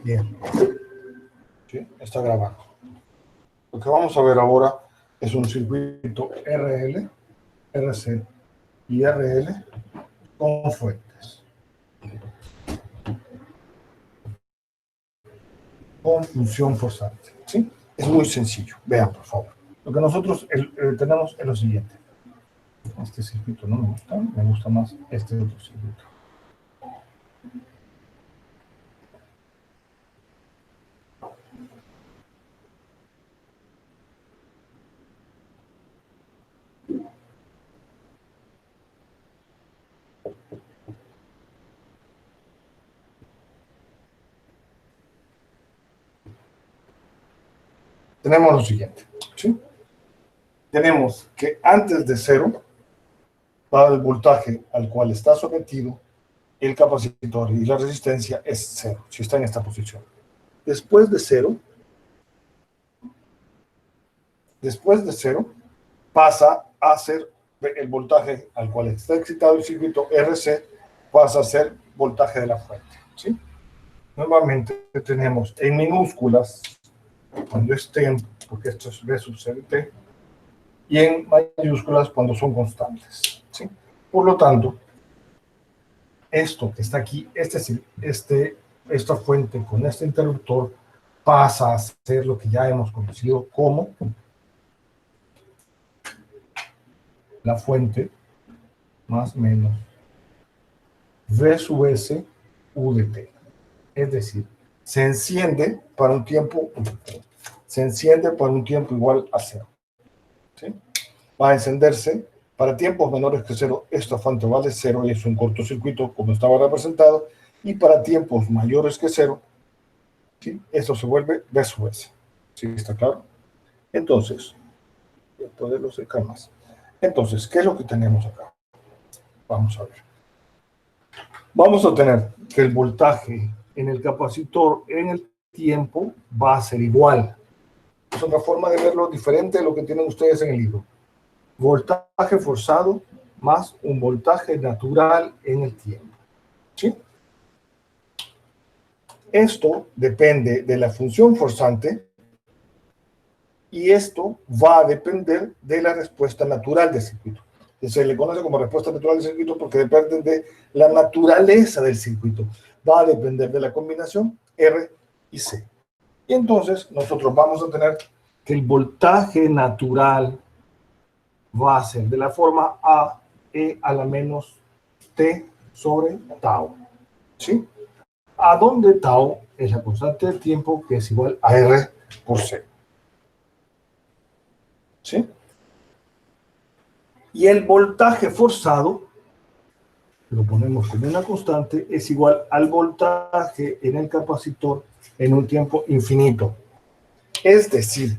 Bien. ¿Sí? Está grabando. Lo que vamos a ver ahora es un circuito RL, RC y RL con fuentes. Con función forzante. ¿Sí? Es muy sencillo. Vean, por favor. Lo que nosotros tenemos es lo siguiente. Este circuito no me gusta más este otro circuito. Tenemos lo siguiente, ¿sí? Tenemos que antes de cero, dado el voltaje al cual está sometido, el capacitor y la resistencia es cero, si está en esta posición. Después de cero, pasa a ser el voltaje al cual está excitado el circuito RC, pasa a ser voltaje de la fuente, ¿sí? Nuevamente tenemos en minúsculas, cuando estén, porque esto es V sub CDT, y en mayúsculas cuando son constantes, ¿sí? Por lo tanto, esto que está aquí, esta fuente con este interruptor pasa a ser lo que ya hemos conocido como la fuente más menos V sub S U de T. Es decir, se enciende para un tiempo igual a cero, ¿sí? Va a encenderse para tiempos menores que cero. Esta fuente vale cero y es un cortocircuito como estaba representado, y para tiempos mayores que cero, ¿sí? Esto se vuelve V sub S. ¿Sí está claro? Entonces, voy a poderlo acercar más. Entonces, ¿qué es lo que tenemos acá? Vamos a ver. Vamos a tener que el voltaje en el capacitor en el tiempo va a ser igual. Es otra forma de verlo diferente de lo que tienen ustedes en el libro. Voltaje forzado más un voltaje natural en el tiempo, ¿sí? Esto depende de la función forzante y esto va a depender de la respuesta natural del circuito. Se le conoce como respuesta natural del circuito porque depende de la naturaleza del circuito. Va a depender de la combinación R y C. Y entonces nosotros vamos a tener que el voltaje natural va a ser de la forma A, E a la menos T sobre tau, ¿sí? A donde tau es la constante del tiempo, que es igual a R por C, ¿sí? Y el voltaje forzado, lo ponemos como una constante, es igual al voltaje en el capacitor en un tiempo infinito. Es decir,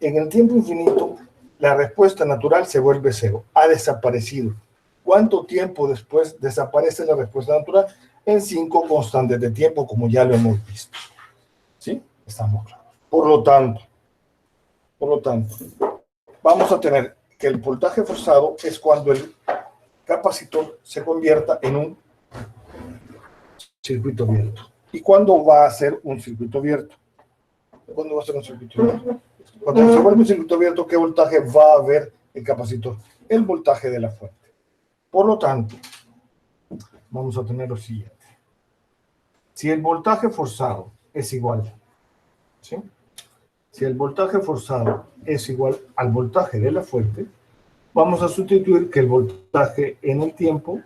en el tiempo infinito, la respuesta natural se vuelve cero, ha desaparecido. ¿Cuánto tiempo después desaparece la respuesta natural? En 5 constantes de tiempo, como ya lo hemos visto. ¿Sí? Estamos claros. Por lo tanto, vamos a tener que el voltaje forzado es cuando el capacitor se convierta en un circuito abierto. ¿Y cuándo va a ser un circuito abierto? ¿Cuándo va a ser un circuito abierto? Cuando se vuelve un circuito abierto, ¿qué voltaje va a haber el capacitor? El voltaje de la fuente. Por lo tanto, vamos a tener lo siguiente. Si el voltaje forzado es igual, ¿sí? Si el voltaje forzado es igual al voltaje de la fuente, vamos a sustituir que el voltaje en el tiempo,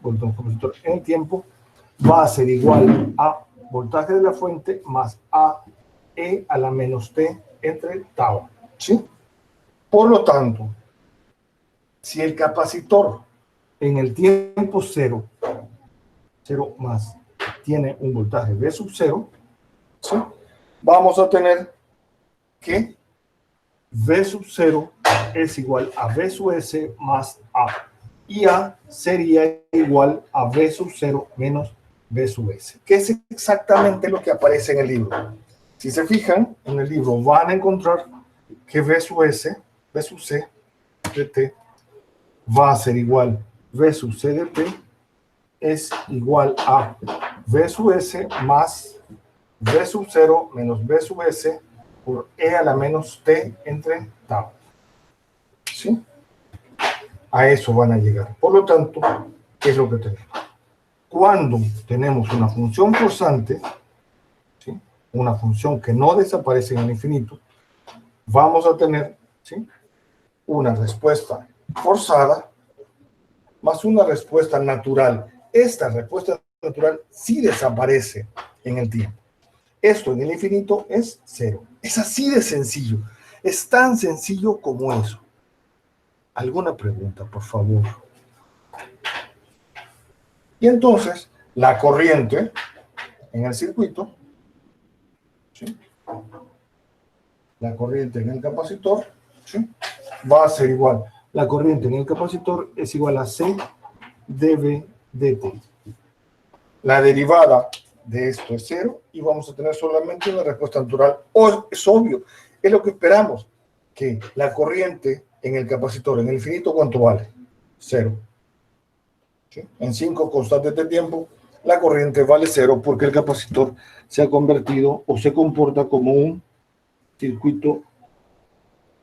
va a ser igual a voltaje de la fuente más A E a la menos T entre tau, ¿sí? Por lo tanto, si el capacitor en el tiempo cero más, tiene un voltaje V sub 0, ¿sí? Vamos a tener que V sub 0 es igual a V sub S más A. Y A sería igual a V sub 0 menos V sub S, que es exactamente lo que aparece en el libro. Si se fijan, en el libro van a encontrar que V sub S, V sub C de T, va a ser igual V sub C de T es igual a V sub S más V sub 0 menos V sub S por E a la menos T entre tau. ¿Sí? A eso van a llegar. Por lo tanto, ¿qué es lo que tenemos? Cuando tenemos una función forzante, ¿sí? Una función que no desaparece en el infinito, vamos a tener, ¿sí?, una respuesta forzada más una respuesta natural. Esta respuesta natural sí desaparece en el tiempo. Esto en el infinito es cero. Es así de sencillo. Es tan sencillo como eso. ¿Alguna pregunta, por favor? Y entonces, la corriente en el circuito, ¿sí?, la corriente en el capacitor, ¿sí?, va a ser igual. La corriente en el capacitor es igual a C dV dt. La derivada de esto es cero y vamos a tener solamente una respuesta natural. Es obvio, es lo que esperamos, que la corriente en el capacitor, en el infinito, ¿cuánto vale? Cero. ¿Sí? En 5 constantes de tiempo, la corriente vale cero porque el capacitor se ha convertido o se comporta como un circuito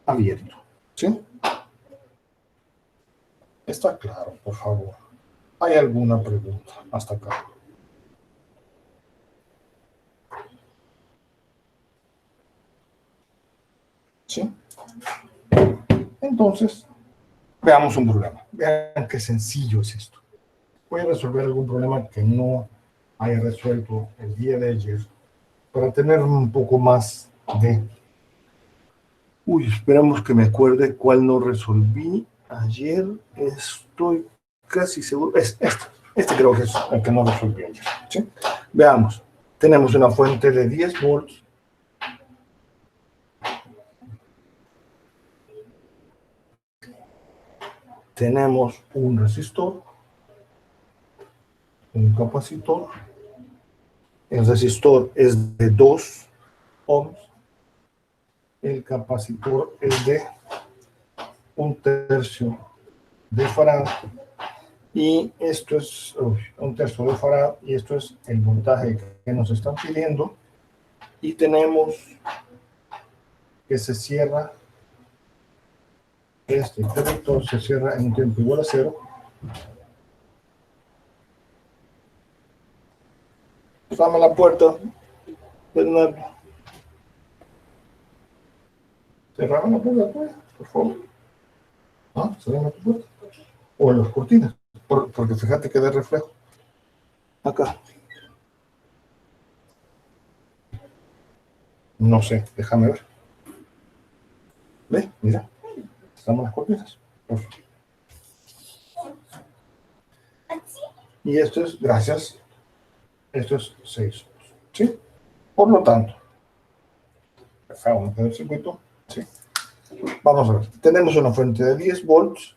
abierto. ¿Sí? Está claro, por favor. ¿Hay alguna pregunta hasta acá? ¿Sí? Entonces, veamos un problema. Vean qué sencillo es esto. Voy a resolver algún problema que no haya resuelto el día de ayer para tener un poco más de... Uy, esperamos que me acuerde cuál no resolví ayer. Estoy casi seguro. Es este. Este creo que es el que no resolví ayer. ¿Sí? Veamos. Tenemos una fuente de 10 volts. Tenemos un resistor, un capacitor. El resistor es de 2 ohms. El capacitor es de 1/3 de farad. Y esto es 1/3 de farad. Y esto es el voltaje que nos están pidiendo. Y tenemos que se cierra. Este interruptor se cierra en un tiempo igual a 0. Dame la puerta, Bernardo. Cerrame la puerta, pues, por favor. ¿Ah? Cerrame la puerta. O las cortinas, porque fíjate que da reflejo. Acá. No sé, déjame ver. ¿Ve? Mira. Estamos las cortinas. Por favor. Y esto es, gracias, esto es 6. ¿Sí? Por lo tanto, vamos a ver el circuito. ¿Sí? Vamos a ver. Tenemos una fuente de 10 volts,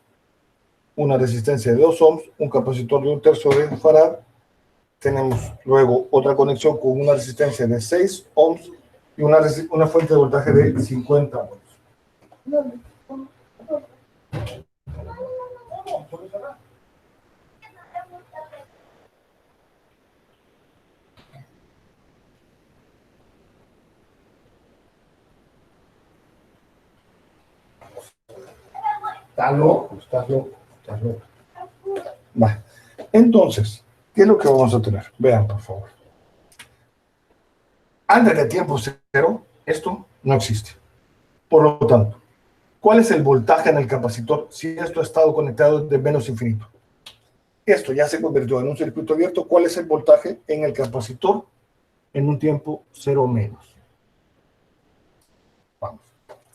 una resistencia de 2 ohms, un capacitor de 1/3 de farad. Tenemos luego otra conexión con una resistencia de 6 ohms y una fuente de voltaje de 50 volts. Estás loco, estás loco, estás loco. Va. Entonces, ¿qué es lo que vamos a tener? Vean, por favor. Antes de tiempo cero, esto no existe. Por lo tanto, ¿cuál es el voltaje en el capacitor si esto ha estado conectado de menos infinito? Esto ya se convirtió en un circuito abierto. ¿Cuál es el voltaje en el capacitor en un tiempo cero menos? Vamos.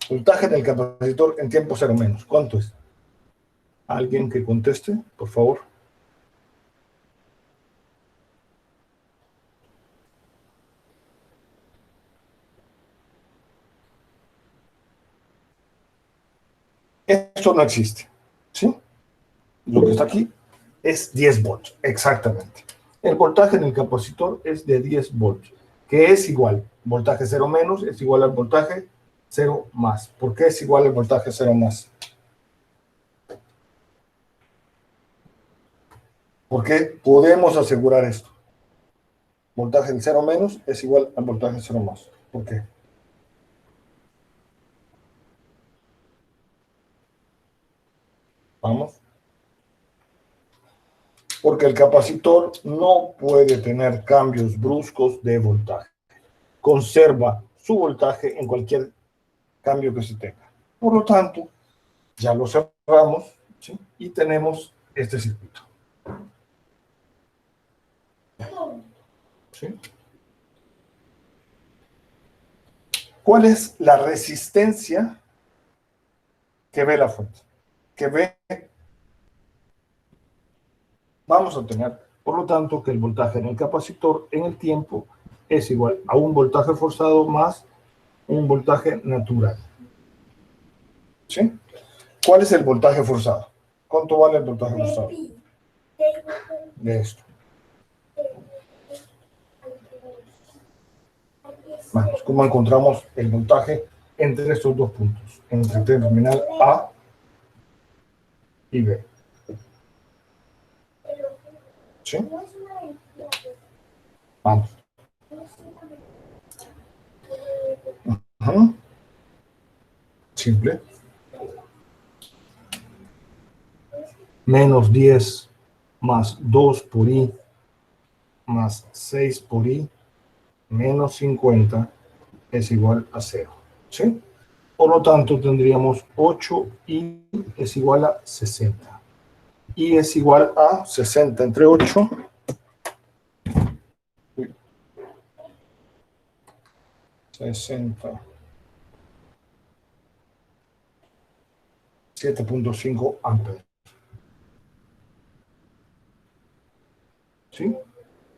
Voltaje en el capacitor en tiempo cero menos. ¿Cuánto es? ¿Alguien que conteste, por favor? Esto no existe. ¿Sí? Lo que está aquí es 10 volts, exactamente. El voltaje en el capacitor es de 10 volts, que es igual, voltaje 0 menos es igual al voltaje 0 más. ¿Por qué es igual al voltaje 0 más? Porque podemos asegurar esto. Voltaje en 0 menos es igual al voltaje en 0 más. ¿Por qué? Vamos. Porque el capacitor no puede tener cambios bruscos de voltaje. Conserva su voltaje en cualquier cambio que se tenga. Por lo tanto, ya lo cerramos, ¿sí? Y tenemos este circuito. ¿Sí? ¿Cuál es la resistencia que ve la fuente? Que ve, vamos a tener, por lo tanto, que el voltaje en el capacitor en el tiempo es igual a un voltaje forzado más un voltaje natural. ¿Sí? ¿Cuál es el voltaje forzado? ¿Cuánto vale el voltaje forzado? De esto. Vamos, ¿cómo encontramos el voltaje entre estos dos puntos? Entre el terminal A y B. ¿Sí? Vamos. Ajá. Simple. Menos 10 más 2 por I más 6 por I menos 50 es igual a 0. ¿Sí? Por lo tanto, tendríamos 8I es igual a 60. I es igual a 60 entre 8. 60. 7.5 amperes. ¿Sí?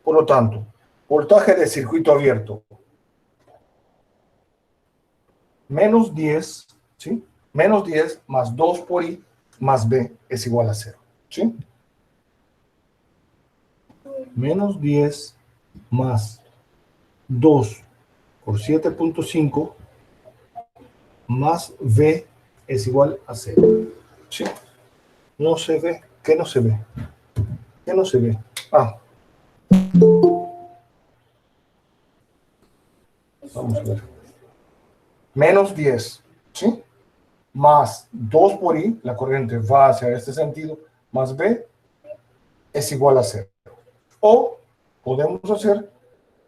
Por lo tanto, voltaje de circuito abierto, menos 10, ¿sí? Menos 10 más 2 por I más B es igual a 0. ¿Sí? Menos 10 más 2 por 7.5 más V es igual a 0. ¿Sí? No se ve. ¿Qué no se ve? ¿Qué no se ve? Ah. Vamos a ver. Menos 10, ¿sí? Más 2 por I, la corriente va hacia este sentido, más B es igual a 0. O podemos hacer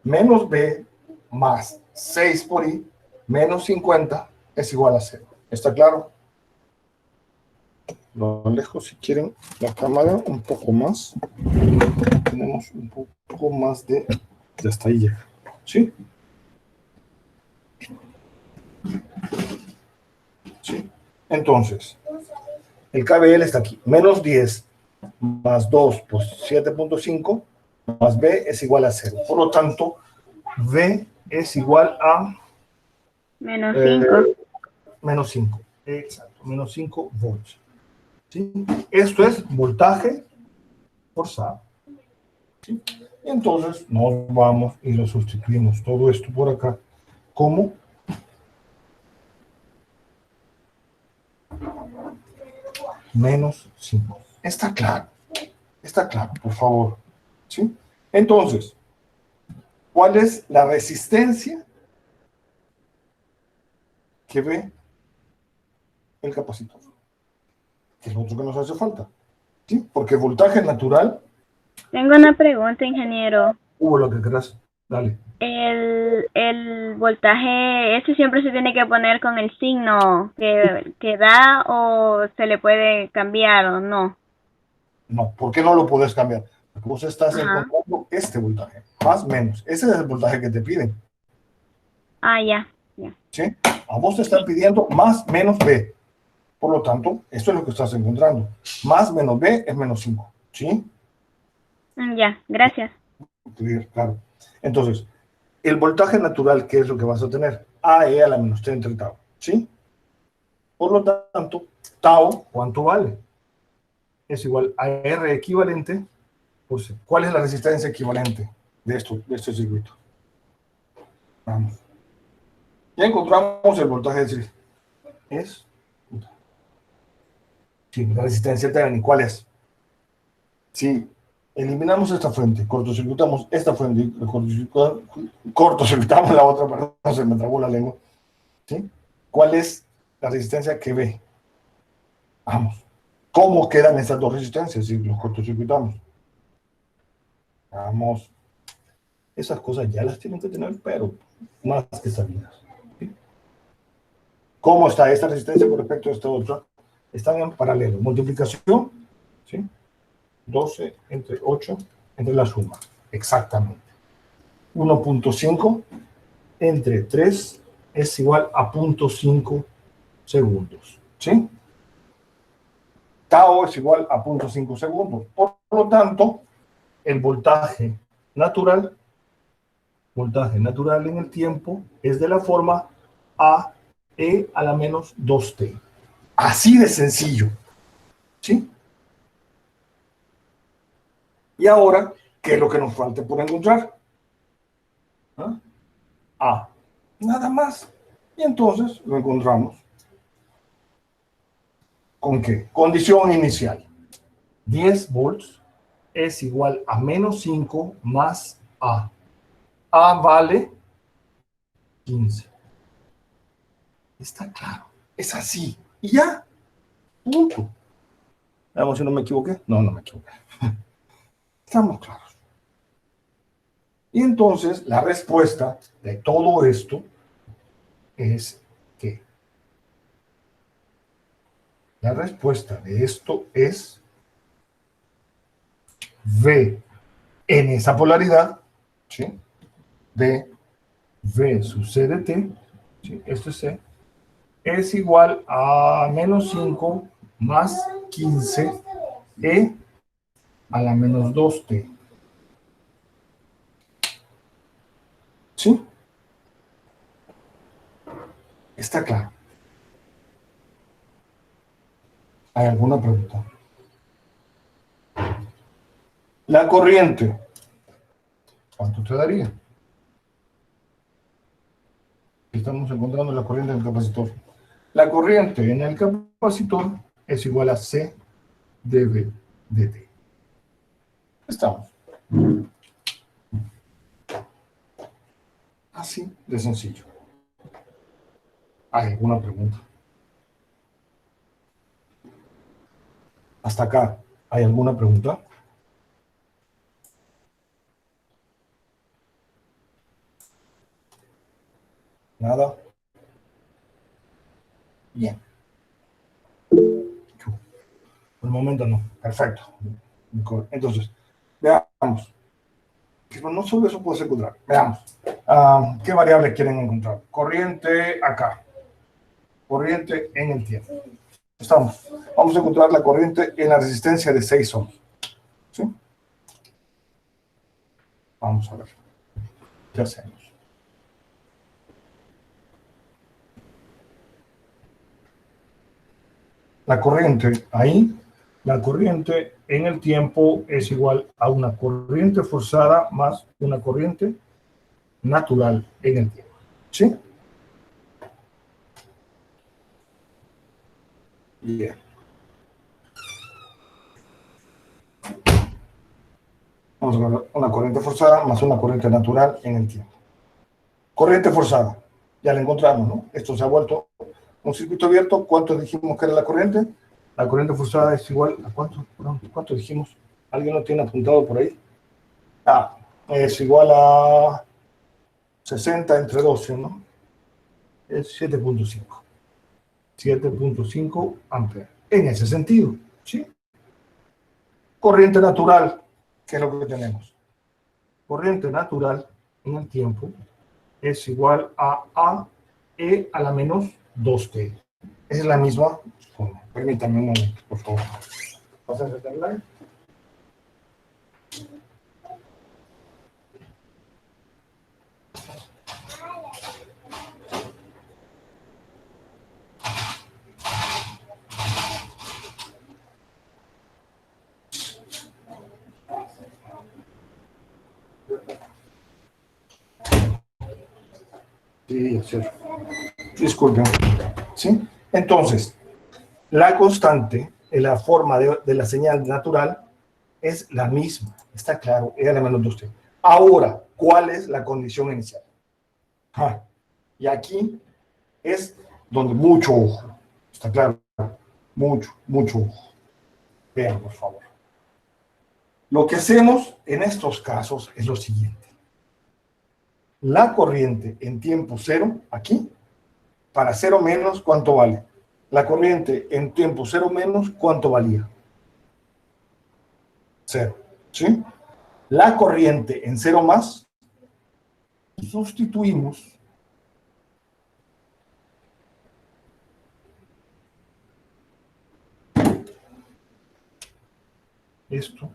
menos B más 6 por I menos 50 es igual a 0. ¿Está claro? Lo alejo si quieren la cámara un poco más. Tenemos un poco más de hasta ahí llega. ¿Sí? ¿Sí? Entonces, el KBL está aquí. Menos 10 más 2 por 7.5 más B es igual a 0. Por lo tanto, V es igual a menos 5. Menos 5. Exacto, menos 5 volts. ¿Sí? Esto es voltaje forzado. ¿Sí? Y entonces nos vamos y lo sustituimos todo esto por acá como menos 5. Está claro, por favor. ¿Sí? Entonces, ¿cuál es la resistencia que ve el capacitor? Que es lo otro que nos hace falta. ¿Sí? Porque voltaje natural. Tengo una pregunta, ingeniero. Lo que quieras. Dale. El voltaje, ¿este siempre se tiene que poner con el signo que da o se le puede cambiar o no? No, ¿por qué no lo puedes cambiar? Porque vos estás Ajá. encontrando este voltaje, más o menos. Ese es el voltaje que te piden. Ah, ya. ¿Sí? A vos te están pidiendo más menos B. Por lo tanto, esto es lo que estás encontrando. Más menos B es menos 5. ¿Sí? Ya, gracias. Claro. Entonces, el voltaje natural, ¿qué es lo que vas a tener? AE a la menos 3 entre tau. ¿Sí? Por lo tanto, tau, ¿cuánto vale? Es igual a R equivalente por C. ¿Cuál es la resistencia equivalente de este circuito? Vamos. Ya encontramos el voltaje de circuito. Es sí, la resistencia Thevenin. ¿Cuál es? Si Eliminamos esta fuente, cortocircuitamos esta fuente, y cortocircuitamos la otra, perdón, se me trabó la lengua. ¿Sí? ¿Cuál es la resistencia que ve? Vamos. ¿Cómo quedan esas dos resistencias si los cortocircuitamos? Vamos. Esas cosas ya las tienen que tener, pero más que sabidas. ¿Sí? ¿Cómo está esta resistencia con respecto a esta otra? Están en paralelo. Multiplicación, ¿sí? 12 entre 8 entre la suma. Exactamente. 1.5 entre 3 es igual a 0.5 segundos. ¿Sí? Tau es igual a 0.5 segundos. Por lo tanto, el voltaje natural en el tiempo es de la forma a e a la menos 2t. Así de sencillo. ¿Sí? Y ahora, ¿qué es lo que nos falta por encontrar? ¿Ah? A. Nada más. Y entonces lo encontramos. ¿Con qué? Condición inicial. 10 volts es igual a menos 5 más A. A vale 15. Está claro. Es así. Y ya. Punto. Veamos si no me equivoqué. No, no me equivoqué. Estamos claros. Y entonces la respuesta de todo esto es que la respuesta de esto es V en esa polaridad, ¿sí? De V sub C de T, ¿sí? Esto es C, es igual a menos 5 más 15 E a la menos 2T. ¿Sí? Está claro. ¿Hay alguna pregunta? La corriente, ¿cuánto te daría? Estamos encontrando la corriente en el capacitor. La corriente en el capacitor es igual a C dV dt. Estamos. Así de sencillo. ¿Hay alguna pregunta? Hasta acá, ¿hay alguna pregunta? ¿Nada? Bien. Por el momento no. Perfecto. Entonces, veamos. Pero no solo eso puedes encontrar. Veamos. ¿Qué variables quieren encontrar? Corriente acá. Corriente en el tiempo. Estamos. Vamos a encontrar la corriente en la resistencia de 6 ohms. ¿Sí? Vamos a ver. ¿Qué hacemos? La corriente ahí, la corriente en el tiempo es igual a una corriente forzada más una corriente natural en el tiempo. ¿Sí? Bien. Vamos a ver una corriente forzada más una corriente natural en el tiempo. Corriente forzada, ya la encontramos, ¿no? Esto se ha vuelto un circuito abierto. ¿Cuánto dijimos que era la corriente? La corriente forzada es igual a ¿cuánto? ¿Cuánto dijimos? ¿Alguien lo tiene apuntado por ahí? Es igual a 60 entre 12, ¿no? Es 7.5. 7.5 amperes. En ese sentido, ¿sí? Corriente natural, ¿qué es lo que tenemos? Corriente natural en el tiempo es igual a E a la menos 2T. Es la misma forma. Permítanme un momento, por favor. ¿Vas a detenerla? Sí, es cierto. Disculpen. ¿Sí? Entonces, la constante en la forma de la señal natural es la misma. Está claro, E a la menos 2T. Ahora, ¿cuál es la condición inicial? Y aquí es donde mucho ojo. Está claro, mucho, mucho ojo. Vean, por favor. Lo que hacemos en estos casos es lo siguiente. La corriente en tiempo cero, aquí, para cero menos, ¿cuánto vale? La corriente en tiempo cero menos, ¿cuánto valía? Cero, ¿sí? La corriente en cero más, sustituimos esto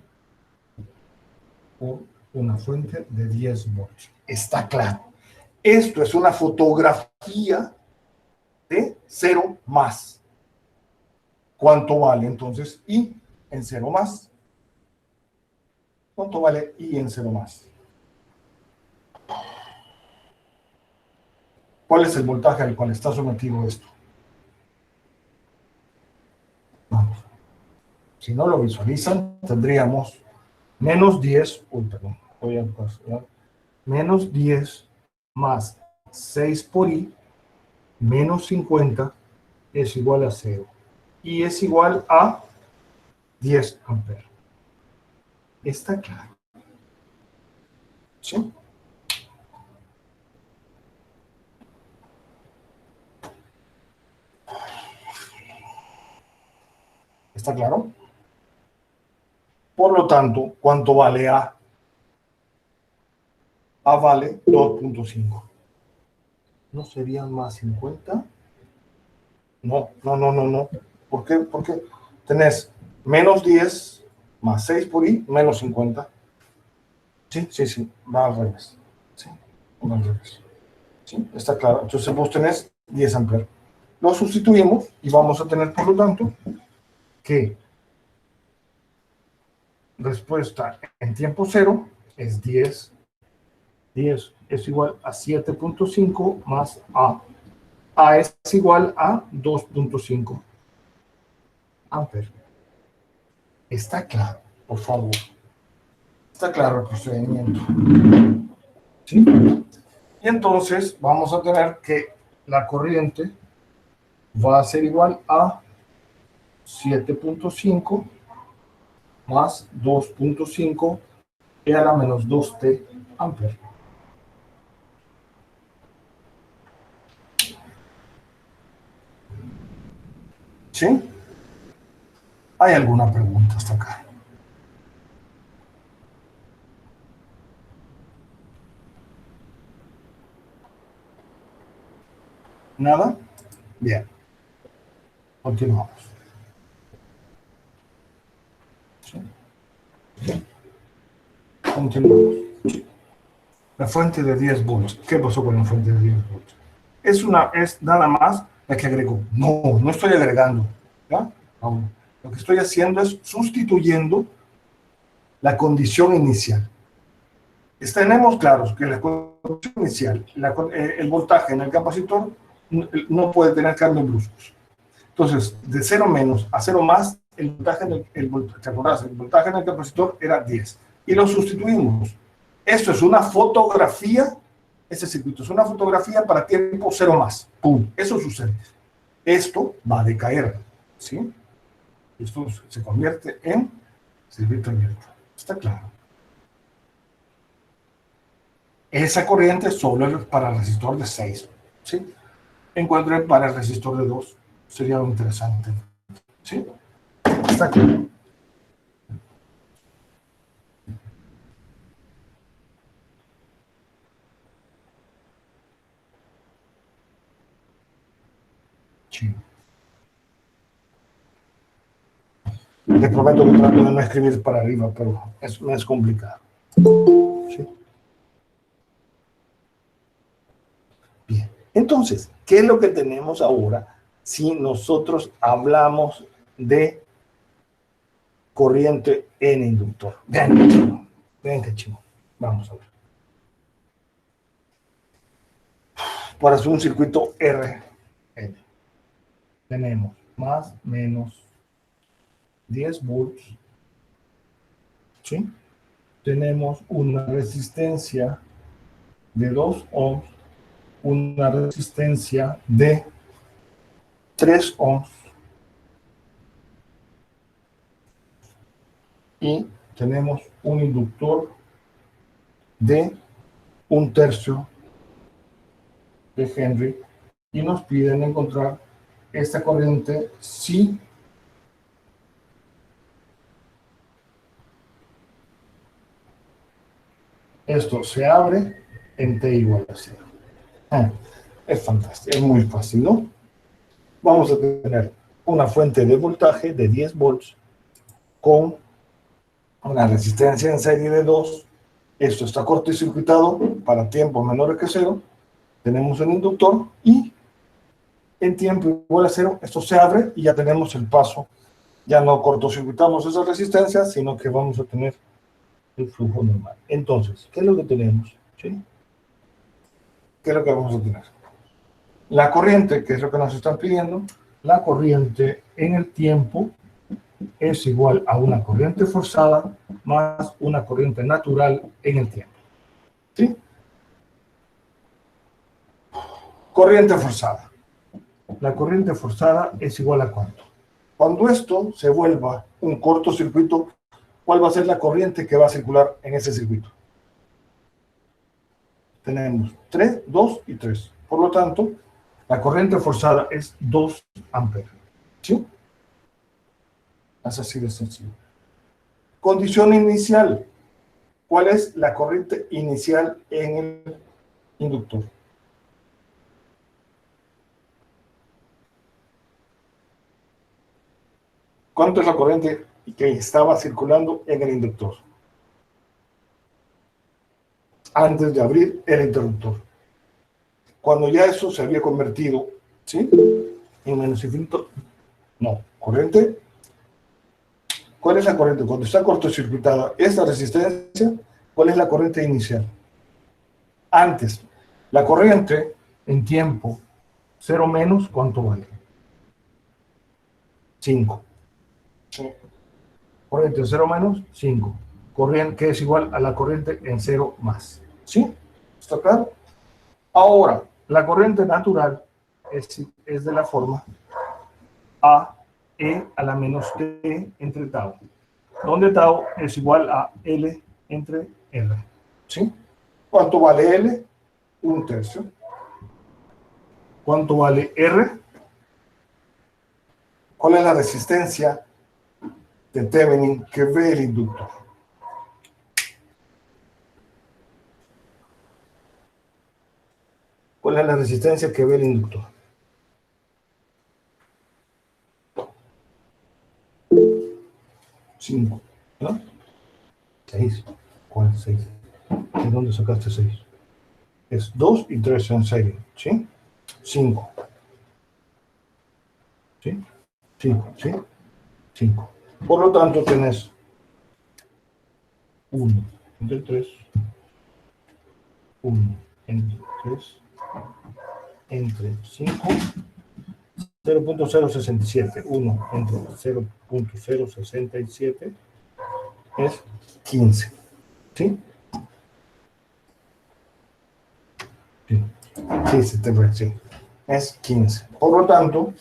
por una fuente de 10 volts. Está claro. Esto es una fotografía de cero más. ¿Cuánto vale entonces I en cero más? ¿Cuánto vale I en cero más? ¿Cuál es el voltaje al cual está sometido esto? Vamos. Si no lo visualizan, tendríamos menos 10, perdón, voy a pasar, menos 10 más 6 por I menos 50 es igual a 0. Y es igual a 10 amperes. ¿Está claro? ¿Sí? ¿Está claro? Por lo tanto, ¿cuánto vale A? A vale 2.5. ¿No serían más 50? No, no, no, no, no. ¿Por qué? Porque tenés menos 10 más 6 por I menos 50. Sí, sí, sí, va al revés. Sí, va al revés. ¿Sí? Está claro. Entonces vos tenés 10 amperes. Lo sustituimos y vamos a tener, por lo tanto, que respuesta en tiempo cero es 10. 10 es igual a 7.5 más A. A es igual a 2.5 amperes. Está claro, por favor. Está claro el procedimiento. ¿Sí? Y entonces vamos a tener que la corriente va a ser igual a 7.5 más 2.5 e a la menos 2t amperes. ¿Sí? ¿Hay alguna pregunta hasta acá? ¿Nada? Bien. Continuamos. ¿Sí? Continuamos. La fuente de 10 volts. ¿Qué pasó con la fuente de 10 volts? Es nada más la que agregó. No, no estoy agregando. ¿Ya? Ahora, lo que estoy haciendo es sustituyendo la condición inicial. Tenemos claros que la condición inicial, el voltaje en el capacitor no puede tener cambios bruscos. Entonces, de 0 menos a 0 más, el voltaje el voltaje en el capacitor era 10. Y lo sustituimos. Esto es una fotografía, este circuito es una fotografía para tiempo 0 más. ¡Pum! Eso sucede. Esto va a decaer, ¿sí? Esto se convierte en circuito abierto. ¿Está claro? Esa corriente solo es para el resistor de 6, ¿sí? Encuentren para el resistor de 2. Sería muy interesante, ¿sí? ¿Está claro? Sí. Les prometo que trato de no escribir para arriba, pero me es complicado. ¿Sí? Bien. Entonces, ¿qué es lo que tenemos ahora si nosotros hablamos de corriente en inductor? Vean qué chivo. Vean qué chivo. Vamos a ver. Por hacer un circuito RL. Tenemos más, menos 10 volts. ¿Sí? tenemos una resistencia de 2 ohms, una resistencia de 3 ohms y tenemos un inductor de 1/3 de Henry y nos piden encontrar esta corriente si esto se abre en T igual a 0. Es fantástico, es muy fácil, ¿no? Vamos a tener una fuente de voltaje de 10 volts con una resistencia en serie de 2. Esto está cortocircuitado para tiempos menores que 0. Tenemos un inductor y en tiempo igual a 0, esto se abre y ya tenemos el paso. Ya no cortocircuitamos esa resistencia, sino que vamos a tener el flujo normal. Entonces, ¿qué es lo que tenemos? ¿Sí? ¿Qué es lo que vamos a tener? La corriente, que es lo que nos están pidiendo, la corriente en el tiempo es igual a una corriente forzada más una corriente natural en el tiempo. ¿Sí? Corriente forzada. La corriente forzada es igual a ¿cuánto? Cuando esto se vuelva un cortocircuito, ¿cuál va a ser la corriente que va a circular en ese circuito? Tenemos 3, 2 y 3. Por lo tanto, la corriente forzada es 2 amperes. ¿Sí? Es así de sencillo. Condición inicial. ¿Cuál es la corriente inicial en el inductor? ¿Cuánto es la corriente que estaba circulando en el inductor antes de abrir el interruptor? Cuando ya eso se había convertido, ¿sí?, en menos infinito. No, corriente. ¿Cuál es la corriente? Cuando está cortocircuitada esta resistencia, ¿cuál es la corriente inicial? Antes, la corriente en tiempo 0 menos, ¿cuánto vale? 5. Sí. Corriente 0 menos, 5. Corriente que es igual a la corriente en 0 más. ¿Sí? ¿Está claro? Ahora, la corriente natural es de la forma A, E a la menos T entre tau, donde tau es igual a L entre R. ¿Sí? ¿Cuánto vale L? 1/3. ¿Cuánto vale R? ¿Cuál es la resistencia de Thevenin que ve el inductor? ¿Cuál es la resistencia que ve el inductor? 5, ¿no? 6. ¿Cuál es 6? ¿De dónde sacaste 6? Es 2 y 3 en serie, ¿sí? 5. ¿Sí? 5, ¿sí? 5. Por lo tanto, tenés 1 entre 3, 1 entre 3, entre 5, 0.067. 1 entre 0.067 es 15. ¿Sí? Sí, sí, se te ve, sí. Es 15. Por lo tanto,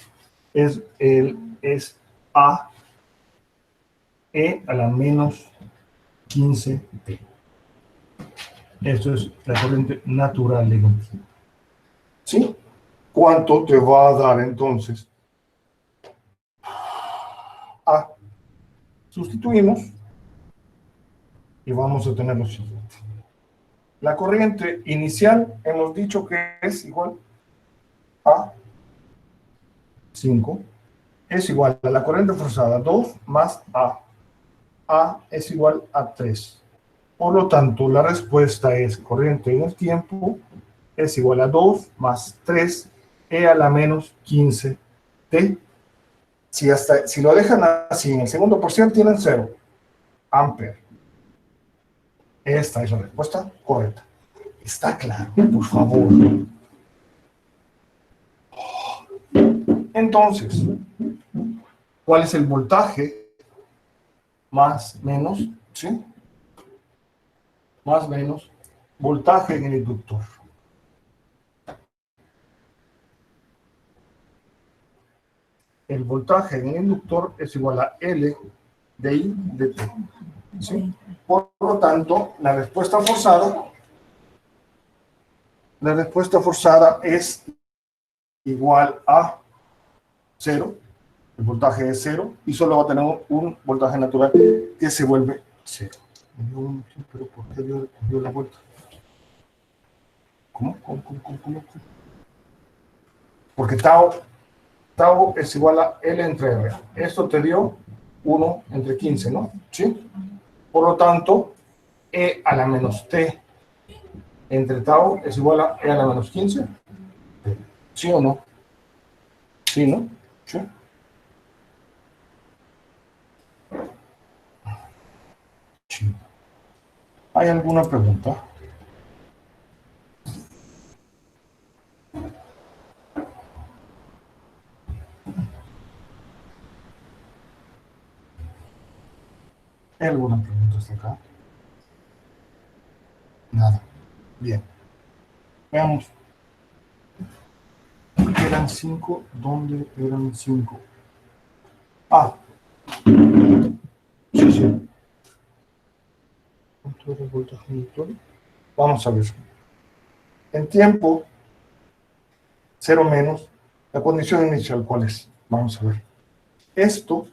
es A, E a la menos 15T. Esto es la corriente natural de un tiempo. ¿Sí? ¿Cuánto te va a dar entonces? A. Sustituimos y vamos a tener lo siguiente. La corriente inicial hemos dicho que es igual a 5. Es igual a la corriente forzada 2 más A. A es igual a 3. Por lo tanto, la respuesta es corriente en el tiempo es igual a 2 más 3 E a la menos 15 T. Si lo dejan así, en el segundo parcial tienen 0 amperes. Esta es la respuesta correcta. ¿Está claro? Por favor. Entonces, ¿cuál es el voltaje más menos? ¿Sí? más menos voltaje en el inductor. El voltaje en el inductor es igual a L de I de T. ¿Sí? Por lo tanto, la respuesta forzada es igual a 0. El voltaje es 0 y solo va a tener un voltaje natural que se vuelve 0. Pero ¿por qué dio la vuelta? ¿Cómo? Porque tau es igual a L entre R. Esto te dio 1 entre 15, ¿no? ¿Sí? Por lo tanto, E a la menos T entre tau es igual a E a la menos 15. ¿Sí o no? Sí, ¿no? Sí. Sí. ¿Hay alguna pregunta? ¿Hay alguna pregunta hasta acá? Nada. Bien. Veamos. Eran 5. ¿Dónde eran 5? Ah. Sí, sí. ¿Cuánto era el voltaje inductor? Vamos a ver. En tiempo 0 menos, la condición inicial, ¿cuál es? Vamos a ver. Esto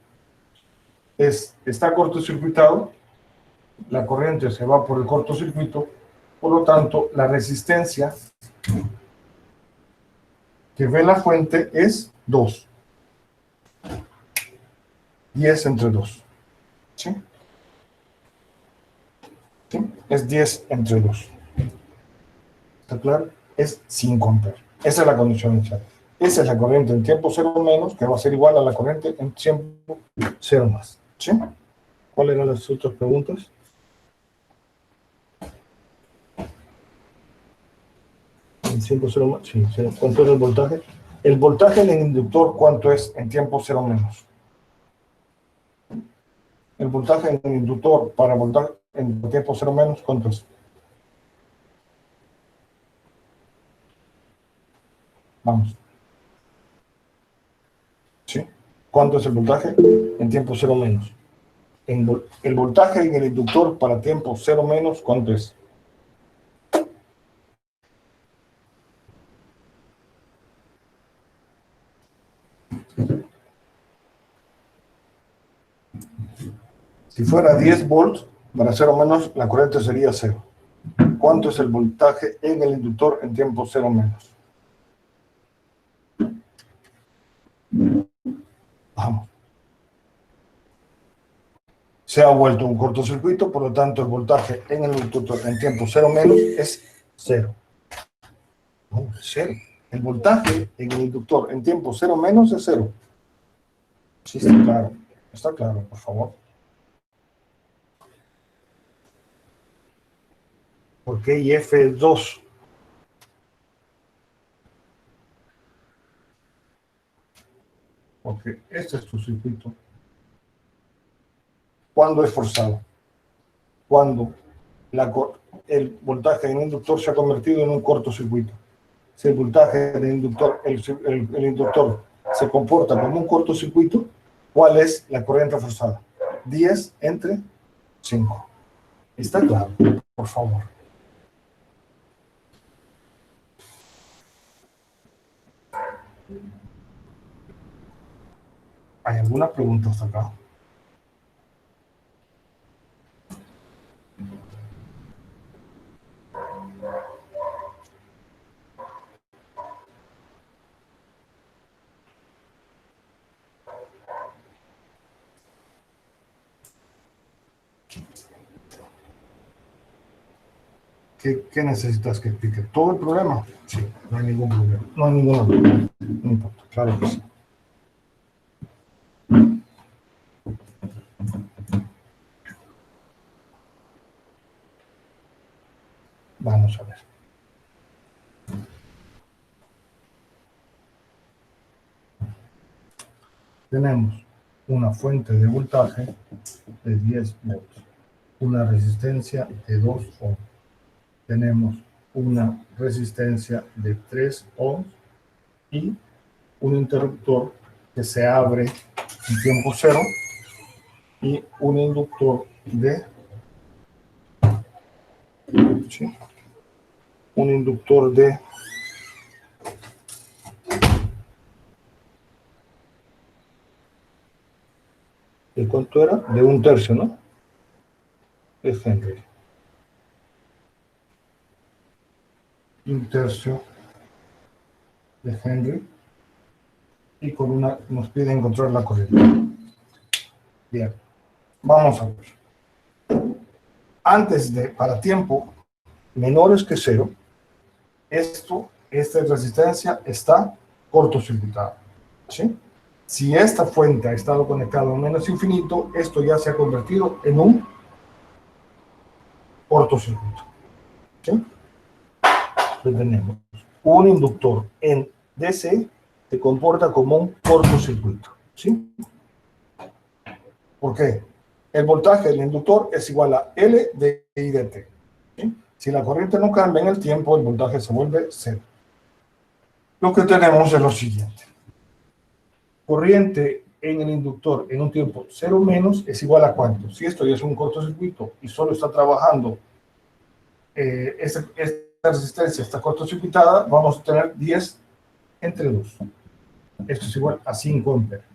está cortocircuitado, la corriente se va por el cortocircuito, por lo tanto, la resistencia que ve la fuente es 2. 10 entre 2. ¿Sí? ¿Sí? Es 10 entre 2. ¿Está claro? Es 5 amperes. Esa es la condición inicial. Esa es la corriente en tiempo 0 menos, que va a ser igual a la corriente en tiempo 0 más. ¿Sí? ¿Cuáles eran las otras preguntas? En tiempo 0 más. Sí, sí. ¿Cuánto es el voltaje? El voltaje en el inductor, ¿cuánto es en tiempo 0 menos? El voltaje en el inductor para voltaje en tiempo 0 menos, ¿cuánto es? Vamos. ¿Sí? ¿Cuánto es el voltaje en tiempo 0 menos? El voltaje en el inductor para tiempo 0 menos, ¿cuánto es? Si fuera 10 volts, para 0 menos, la corriente sería 0. ¿Cuánto es el voltaje en el inductor en tiempo 0 menos? Vamos. Se ha vuelto un cortocircuito, por lo tanto el voltaje en el inductor en tiempo 0 menos es 0. No, 0. El voltaje en el inductor en tiempo 0 menos es 0. Sí, está claro. Está claro, por favor. ¿Por qué IF es 2? Porque este es tu circuito. ¿Cuándo es forzado? Cuando el voltaje en el inductor se ha convertido en un cortocircuito. Si el voltaje del inductor, el inductor se comporta como un cortocircuito, ¿cuál es la corriente forzada? 10 entre 5. ¿Está claro? Por favor. ¿Hay alguna pregunta hasta acá? ¿Qué necesitas que explique? ¿Todo el problema? Sí, no hay ningún problema. No hay ningún problema. No importa, claro que sí. Vamos a ver. Tenemos una fuente de voltaje de 10 volts. una resistencia de 2 ohms. Tenemos una resistencia de 3 ohms y un interruptor que se abre en tiempo cero y un inductor de ¿sí? Un inductor ¿de cuánto era? De 1/3, ¿no? De Henry. 1/3 de Henry. Y con una nos pide encontrar la corriente. Bien, vamos a ver. Antes de, para tiempo menores que 0, esta resistencia está cortocircuitada, ¿sí? Si esta fuente ha estado conectada a un menos infinito, esto ya se ha convertido en un cortocircuito, ¿sí? Entonces tenemos un inductor en DC se comporta como un cortocircuito, ¿sí? ¿Por qué? El voltaje del inductor es igual a L de I de T, ¿sí? Si la corriente no cambia en el tiempo, el voltaje se vuelve 0. Lo que tenemos es lo siguiente. Corriente en el inductor en un tiempo 0 menos es igual a ¿cuánto? Si esto ya es un cortocircuito y solo está trabajando esta resistencia está cortocircuitada, vamos a tener 10 entre 2. Esto es igual a 5 amperes.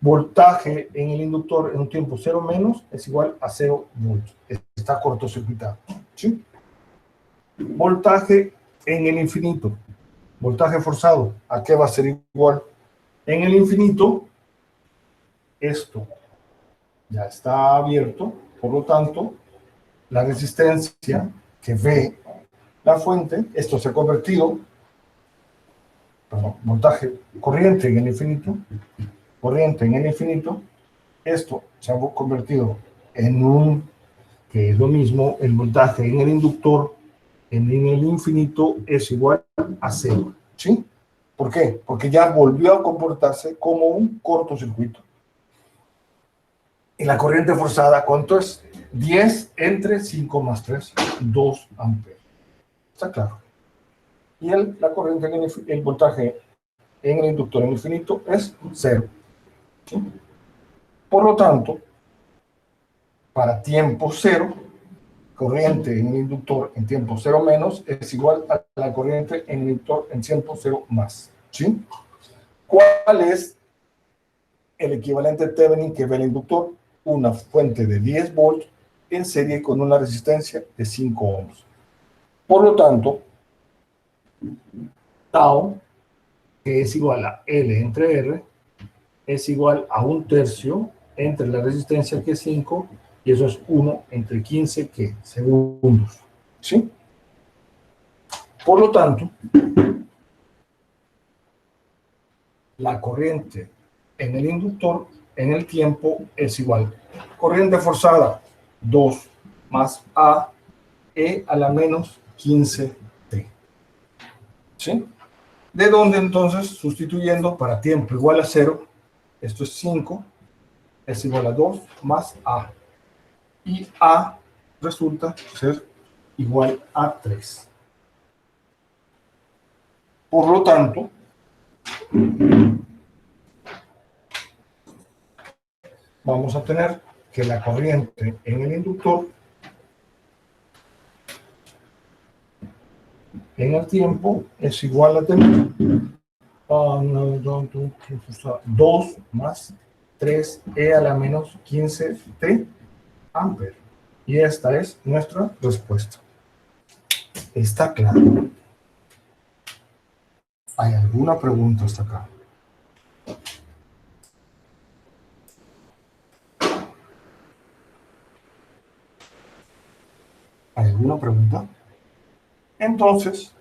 Voltaje en el inductor en un tiempo 0 menos es igual a 0 volts. Está cortocircuitado, ¿sí? Voltaje en el infinito. Voltaje forzado. ¿A qué va a ser igual? En el infinito, esto ya está abierto, por lo tanto, la resistencia que ve la fuente, esto se ha convertido, perdón, voltaje, corriente en el infinito, esto se ha convertido en un, que es lo mismo, el voltaje en el inductor en el infinito es igual a 0, ¿sí? ¿Por qué? Porque ya volvió a comportarse como un cortocircuito. Y la corriente forzada, ¿cuánto es? 10 entre 5 más 3, 2 amperes. ¿Está claro? Y la corriente, el voltaje en el inductor en el infinito es 0. ¿Sí? Por lo tanto, para tiempo 0, corriente en el inductor en tiempo 0 menos es igual a la corriente en el inductor en tiempo 0 más. ¿Sí? ¿Cuál es el equivalente Thevenin que ve el inductor? Una fuente de 10 volts en serie con una resistencia de 5 ohms. Por lo tanto, tau, que es igual a L entre R, es igual a 1/3 entre la resistencia que es 5, y eso es 1 entre 15 que segundos. ¿Sí? Por lo tanto, la corriente en el inductor en el tiempo es igual. Corriente forzada, 2 más A, E a la menos 15T. ¿Sí? De donde entonces, sustituyendo para tiempo igual a 0, esto es 5, es igual a 2 más A. Y A resulta ser igual a 3. Por lo tanto, vamos a tener que la corriente en el inductor en el tiempo es igual a tener 2 más 3e a la menos 15t amperes. Y esta es nuestra respuesta. ¿Está claro? ¿Hay alguna pregunta hasta acá? ¿Hay alguna pregunta? Entonces,